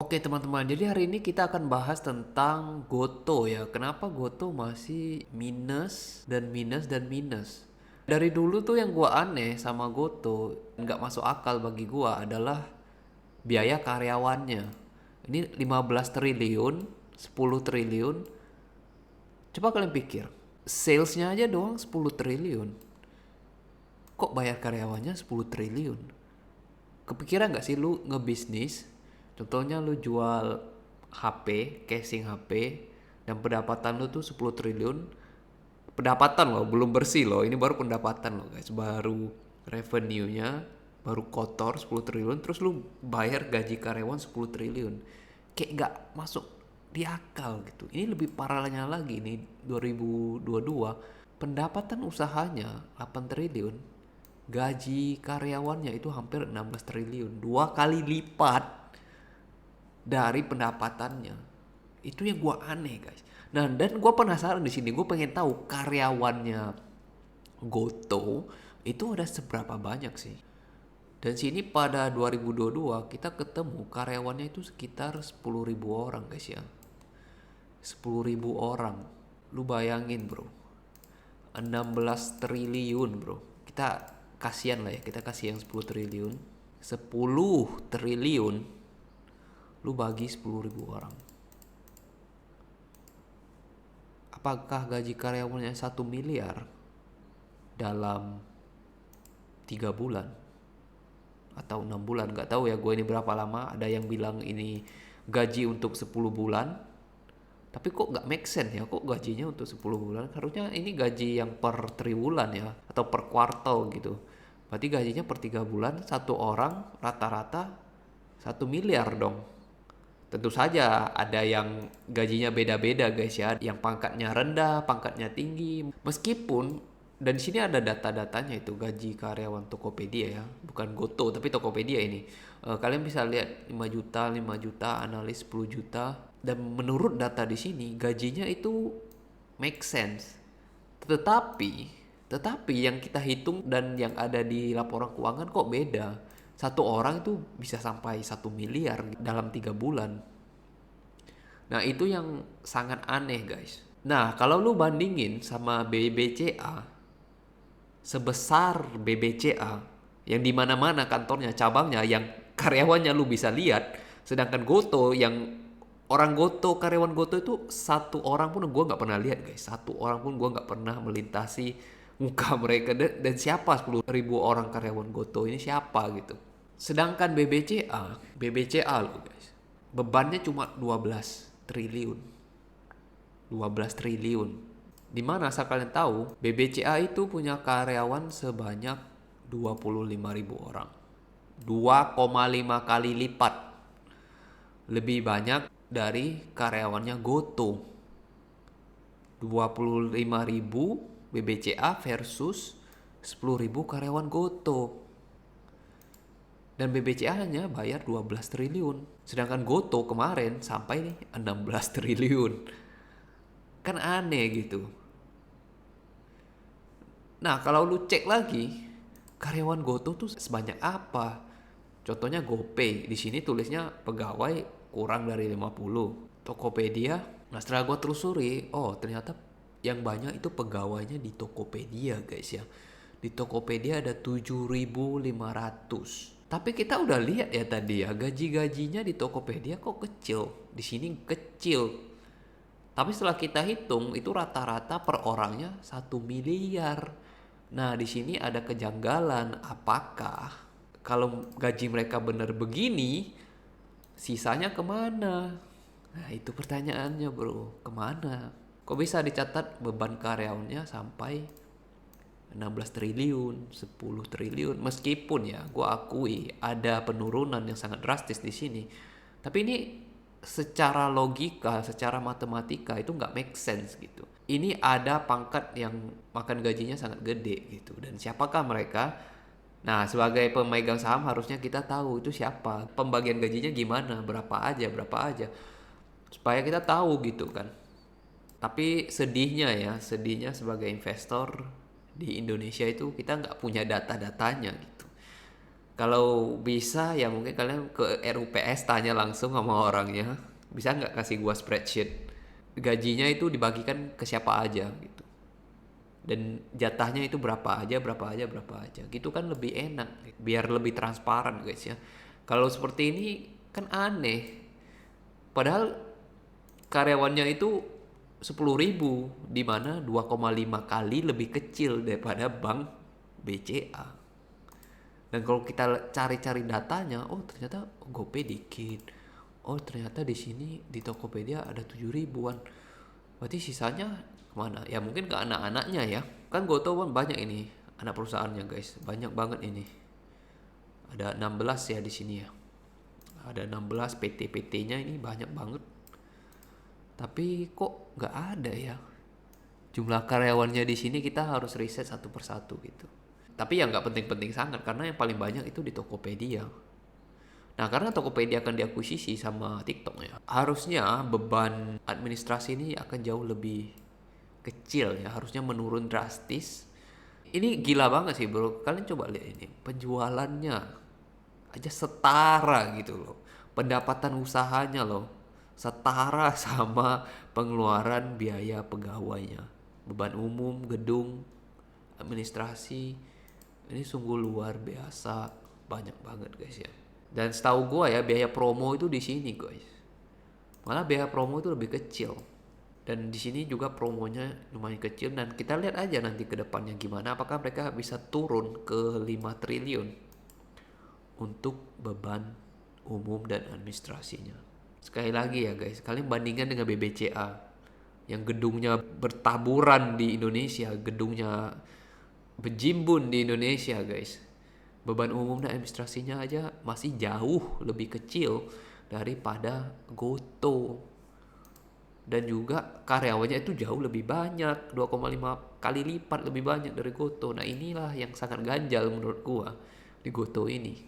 Oke teman-teman, jadi hari ini kita akan bahas tentang Goto ya. Kenapa Goto masih minus dan minus dan minus? Dari dulu tuh yang gua aneh sama Goto, nggak masuk akal bagi gua adalah biaya karyawannya. Ini 15 triliun, 10 triliun. Coba kalian pikir, salesnya aja doang 10 triliun. Kok bayar karyawannya 10 triliun? Kepikiran nggak sih lu ngebisnis, contohnya lu jual HP, casing HP, dan pendapatan lu tuh 10 triliun. Pendapatan loh, belum bersih loh, ini baru pendapatan loh guys, baru revenue-nya, baru kotor 10 triliun, terus lu bayar gaji karyawan 10 triliun. Kayak nggak masuk di akal gitu. Ini lebih parahnya lagi nih, 2022, pendapatan usahanya 8 triliun, gaji karyawannya itu hampir 16 triliun, dua kali lipat dari pendapatannya. Itu yang gue aneh guys. Nah, dan gue penasaran di sini, gue pengen tahu karyawannya Goto itu ada seberapa banyak sih. Dan sini pada 2022 kita ketemu karyawannya itu sekitar 10.000 orang guys ya. 10.000 orang. Lu bayangin bro, 16 triliun bro. Kita kasihan lah ya, kita kasih yang 10 triliun. 10 triliun lu bagi 10.000 orang. Apakah gaji karyawannya 1 miliar dalam 3 bulan atau 6 bulan? Gak tahu ya gue ini berapa lama. Ada yang bilang ini gaji untuk 10 bulan, tapi kok gak make sense ya, kok gajinya untuk 10 bulan. Harusnya ini gaji yang per triwulan ya, atau per kuartal gitu. Berarti gajinya per 3 bulan, satu orang rata-rata 1 miliar dong. Tentu saja ada yang gajinya beda-beda guys ya, yang pangkatnya rendah, pangkatnya tinggi. Meskipun dan di sini ada data-datanya itu gaji karyawan Tokopedia ya, bukan Goto tapi Tokopedia ini. Kalian bisa lihat 5 juta, 5 juta, analis 10 juta, dan menurut data di sini gajinya itu make sense. Tetapi tetapi yang kita hitung dan yang ada di laporan keuangan kok beda. Satu orang itu bisa sampai 1 miliar dalam 3 bulan. Nah itu yang sangat aneh guys. Nah kalau lu bandingin sama BBCA, sebesar BBCA yang dimana-mana kantornya, cabangnya, yang karyawannya lu bisa lihat, sedangkan Goto yang orang Goto, karyawan Goto itu satu orang pun gue nggak pernah lihat guys, satu orang pun gue nggak pernah melintasi muka mereka. Dan siapa 10.000 orang karyawan Goto ini siapa gitu. Sedangkan BBCA loh guys, bebannya cuma 12 triliun. 12 triliun. Dimana asal kalian tahu, BBCA itu punya karyawan sebanyak 25.000 orang. 2,5 kali lipat lebih banyak dari karyawannya Goto. 25.000 BBCA versus 10.000 karyawan Goto. Dan BBCA hanya bayar 12 triliun. Sedangkan Goto kemarin sampai nih 16 triliun. Kan aneh gitu. Nah kalau lu cek lagi, karyawan Goto tuh sebanyak apa? Contohnya GoPay, di sini tulisnya pegawai kurang dari 50. Tokopedia, nah setelah gue telusuri, oh ternyata yang banyak itu pegawainya di Tokopedia guys ya. Di Tokopedia ada 7.500. Tapi kita udah lihat ya tadi ya, gaji-gajinya di Tokopedia kok kecil. Di sini kecil. Tapi setelah kita hitung itu rata-rata per orangnya 1 miliar. Nah, di sini ada kejanggalan. Apakah kalau gaji mereka benar begini, sisanya kemana? Nah, itu pertanyaannya bro. Kemana? Kok bisa dicatat beban karyawannya sampai 16 triliun, 10 triliun. Meskipun ya, gue akui ada penurunan yang sangat drastis di sini. Tapi ini secara logika, secara matematika itu nggak make sense gitu. Ini ada pangkat yang makan gajinya sangat gede gitu. Dan siapakah mereka? Nah, sebagai pemegang saham harusnya kita tahu itu siapa. Pembagian gajinya gimana, berapa aja. Supaya kita tahu gitu kan. Tapi sedihnya sebagai investor di Indonesia itu kita nggak punya data-datanya gitu. Kalau bisa ya mungkin kalian ke RUPS tanya langsung sama orangnya. Bisa nggak kasih gua spreadsheet? Gajinya itu dibagikan ke siapa aja gitu. Dan jatahnya itu berapa aja, berapa aja, berapa aja. Gitu kan lebih enak. Biar lebih transparan guys ya. Kalau seperti ini kan aneh. Padahal karyawannya itu 10.000, di mana 2,5 kali lebih kecil daripada bank BCA. Dan kalau kita cari-cari datanya, oh ternyata GoPay dikit. Oh ternyata di sini di Tokopedia ada 7.000-an. Berarti sisanya kemana? Ya mungkin ke anak-anaknya ya. Kan Goto kan banyak ini anak perusahaannya guys. Banyak banget ini. Ada 16 ya di sini ya. Ada 16 PT-PT-nya ini banyak banget. Tapi kok nggak ada ya jumlah karyawannya di sini, kita harus riset satu persatu gitu. Tapi ya nggak penting-penting sangat karena yang paling banyak itu di Tokopedia. Nah karena Tokopedia akan diakuisisi sama TikTok ya, harusnya beban administrasi ini akan jauh lebih kecil ya, harusnya menurun drastis. Ini gila banget sih bro, kalian coba lihat ini penjualannya aja setara gitu loh, pendapatan usahanya loh setara sama pengeluaran biaya pegawainya, beban umum, gedung, administrasi. Ini sungguh luar biasa, banyak banget guys ya. Dan setahu gue ya biaya promo itu di sini guys, malah biaya promo itu lebih kecil. Dan di sini juga promonya lumayan kecil, dan kita lihat aja nanti ke depannya gimana, apakah mereka bisa turun ke 5 triliun untuk beban umum dan administrasinya. Sekali lagi ya guys, kalian bandingkan dengan BBCA yang gedungnya bertaburan di Indonesia, gedungnya berjimbun di Indonesia guys. Beban umum dan administrasinya aja masih jauh lebih kecil daripada Goto. Dan juga karyawannya itu jauh lebih banyak, 2,5 kali lipat lebih banyak dari Goto. Nah inilah yang sangat ganjal menurut gua di Goto ini.